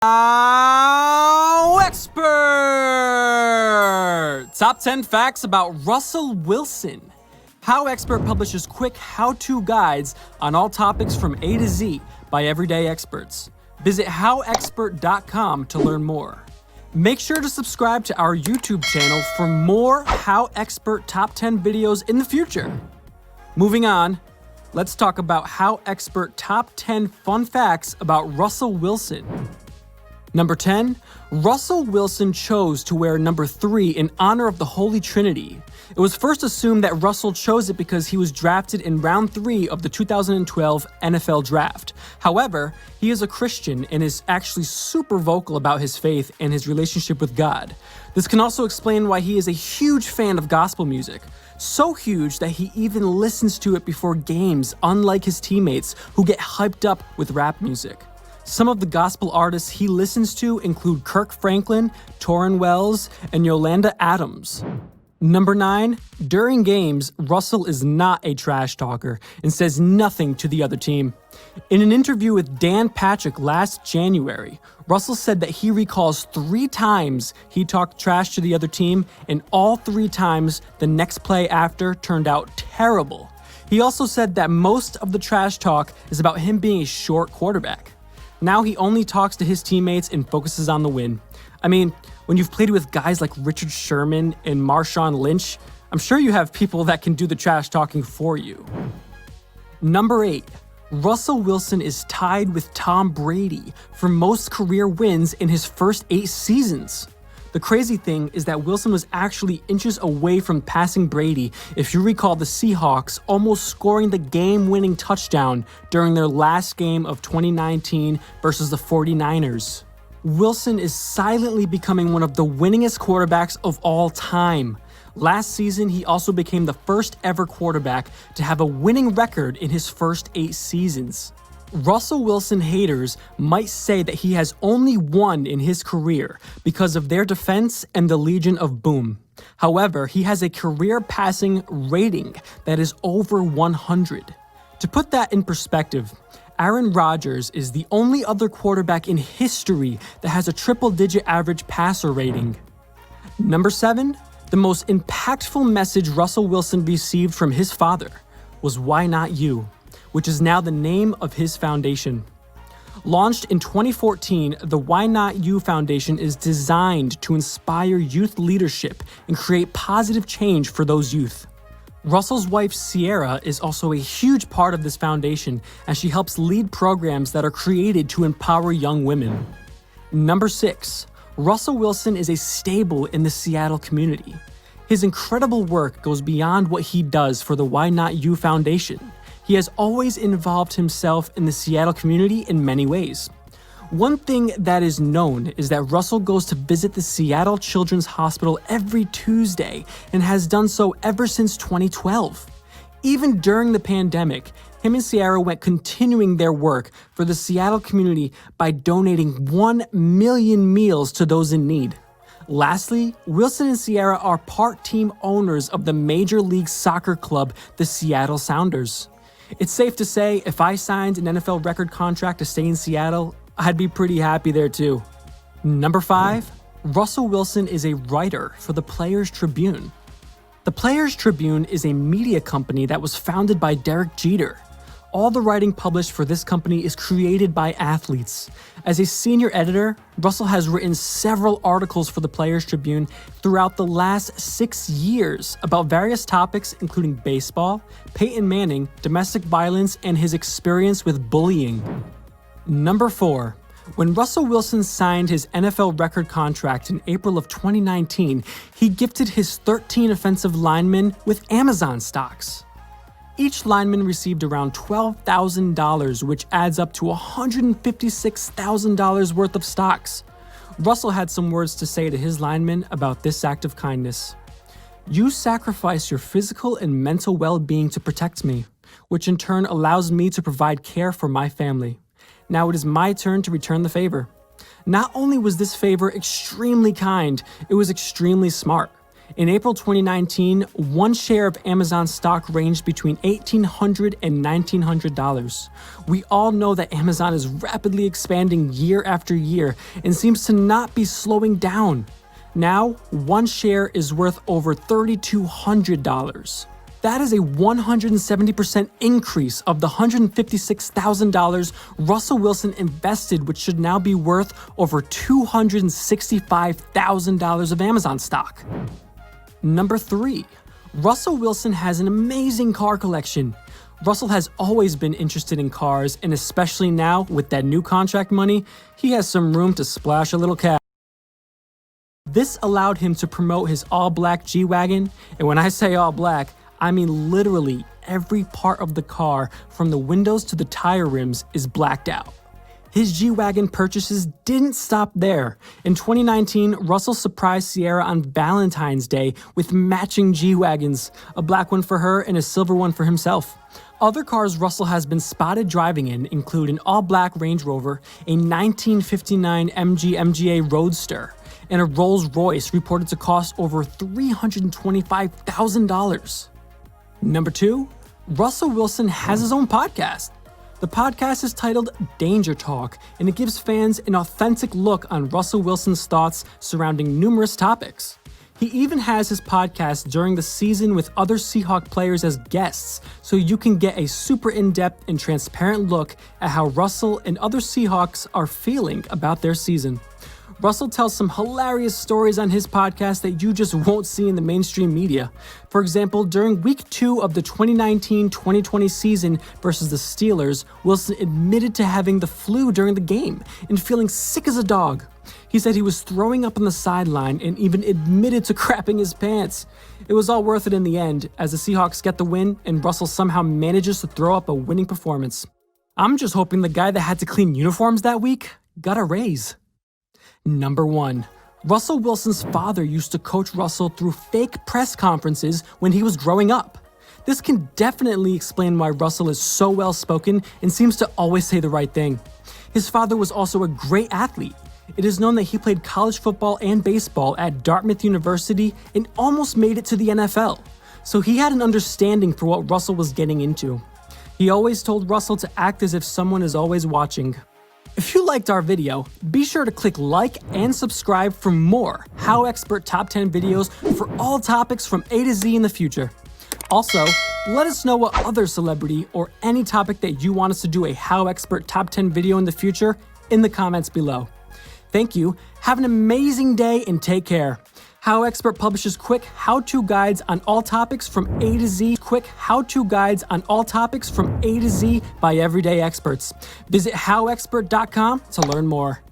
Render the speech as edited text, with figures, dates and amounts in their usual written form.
HowExpert! Top 10 facts about Russell Wilson. HowExpert publishes quick how-to guides on all topics from A to Z by everyday experts. Visit HowExpert.com to learn more. Make sure to subscribe to our YouTube channel for more HowExpert Top 10 videos in the future. Moving on, let's talk about HowExpert Top 10 fun facts about Russell Wilson. Number 10, Russell Wilson chose to wear number 3 in honor of the Holy Trinity. It was first assumed that Russell chose it because he was drafted in round 3 of the 2012 NFL Draft. However, he is a Christian and is actually super vocal about his faith and his relationship with God. This can also explain why he is a huge fan of gospel music. So huge that he even listens to it before games, unlike his teammates who get hyped up with rap music. Some of the gospel artists he listens to include Kirk Franklin, Torrin Wells, and Yolanda Adams. Number 9, during games, Russell is not a trash talker and says nothing to the other team. In an interview with Dan Patrick last January, Russell said that he recalls 3 times he talked trash to the other team, and all 3 times the next play after turned out terrible. He also said that most of the trash talk is about him being a short quarterback. Now he only talks to his teammates and focuses on the win. I mean, when you've played with guys like Richard Sherman and Marshawn Lynch, I'm sure you have people that can do the trash talking for you. Number 8, Russell Wilson is tied with Tom Brady for most career wins in his first 8 seasons. The crazy thing is that Wilson was actually inches away from passing Brady if you recall the Seahawks almost scoring the game-winning touchdown during their last game of 2019 versus the 49ers. Wilson is silently becoming one of the winningest quarterbacks of all time. Last season, he also became the first ever quarterback to have a winning record in his first 8 seasons. Russell Wilson haters might say that he has only won in his career because of their defense and the Legion of Boom. However, he has a career passing rating that is over 100. To put that in perspective, Aaron Rodgers is the only other quarterback in history that has a triple-digit average passer rating. Number 7, the most impactful message Russell Wilson received from his father was "Why Not You?", which is now the name of his foundation. Launched in 2014, the Why Not You Foundation is designed to inspire youth leadership and create positive change for those youth. Russell's wife, Sierra, is also a huge part of this foundation as she helps lead programs that are created to empower young women. Number 6, Russell Wilson is a staple in the Seattle community. His incredible work goes beyond what he does for the Why Not You Foundation. He has always involved himself in the Seattle community in many ways. One thing that is known is that Russell goes to visit the Seattle Children's Hospital every Tuesday and has done so ever since 2012. Even during the pandemic, him and Sierra went continuing their work for the Seattle community by donating 1 million meals to those in need. Lastly, Wilson and Sierra are part team owners of the Major League Soccer club, the Seattle Sounders. It's safe to say if I signed an NFL record contract to stay in Seattle, I'd be pretty happy there too. Number 5, Russell Wilson is a writer for the Players Tribune. The Players Tribune is a media company that was founded by Derek Jeter. All the writing published for this company is created by athletes. As a senior editor, Russell has written several articles for the Players Tribune throughout the last 6 years about various topics including baseball, Peyton Manning, domestic violence, and his experience with bullying. Number 4, when Russell Wilson signed his NFL record contract in April of 2019, he gifted his 13 offensive linemen with Amazon stocks. Each lineman received around $12,000, which adds up to $156,000 worth of stocks. Russell had some words to say to his linemen about this act of kindness. "You sacrifice your physical and mental well-being to protect me, which in turn allows me to provide care for my family. Now it is my turn to return the favor." Not only was this favor extremely kind, it was extremely smart. In April 2019, one share of Amazon stock ranged between $1,800 and $1,900. We all know that Amazon is rapidly expanding year after year and seems to not be slowing down. Now, one share is worth over $3,200. That is a 170% increase of the $156,000 Russell Wilson invested, which should now be worth over $265,000 of Amazon stock. Number 3. Russell Wilson has an amazing car collection. Russell has always been interested in cars, and especially now with that new contract money, he has some room to splash a little cash. This allowed him to promote his all-black G-Wagon, and when I say all black, I mean literally every part of the car, from the windows to the tire rims, is blacked out. His G-Wagon purchases didn't stop there. In 2019, Russell surprised Sierra on Valentine's Day with matching G-Wagons, a black one for her and a silver one for himself. Other cars Russell has been spotted driving in include an all-black Range Rover, a 1959 MG MGA Roadster, and a Rolls-Royce reported to cost over $325,000. Number 2, Russell Wilson has his own podcast. The podcast is titled Danger Talk, and it gives fans an authentic look on Russell Wilson's thoughts surrounding numerous topics. He even has his podcast during the season with other Seahawk players as guests, so you can get a super in-depth and transparent look at how Russell and other Seahawks are feeling about their season. Russell tells some hilarious stories on his podcast that you just won't see in the mainstream media. For example, during week 2 of the 2019-2020 season versus the Steelers, Wilson admitted to having the flu during the game and feeling sick as a dog. He said he was throwing up on the sideline and even admitted to crapping his pants. It was all worth it in the end, as the Seahawks get the win and Russell somehow manages to throw up a winning performance. I'm just hoping the guy that had to clean uniforms that week got a raise. Number 1. Russell Wilson's father used to coach Russell through fake press conferences when he was growing up. This can definitely explain why Russell is so well-spoken and seems to always say the right thing. His father was also a great athlete. It is known that he played college football and baseball at Dartmouth University and almost made it to the NFL. So he had an understanding for what Russell was getting into. He always told Russell to act as if someone is always watching. If you liked our video, be sure to click like and subscribe for more HowExpert Top 10 videos for all topics from A to Z in the future. Also, let us know what other celebrity or any topic that you want us to do a HowExpert Top 10 video in the future in the comments below. Thank you, have an amazing day, and take care. HowExpert publishes quick how-to guides on all topics from A to Z. Quick how-to guides on all topics from A to Z by everyday experts. Visit HowExpert.com to learn more.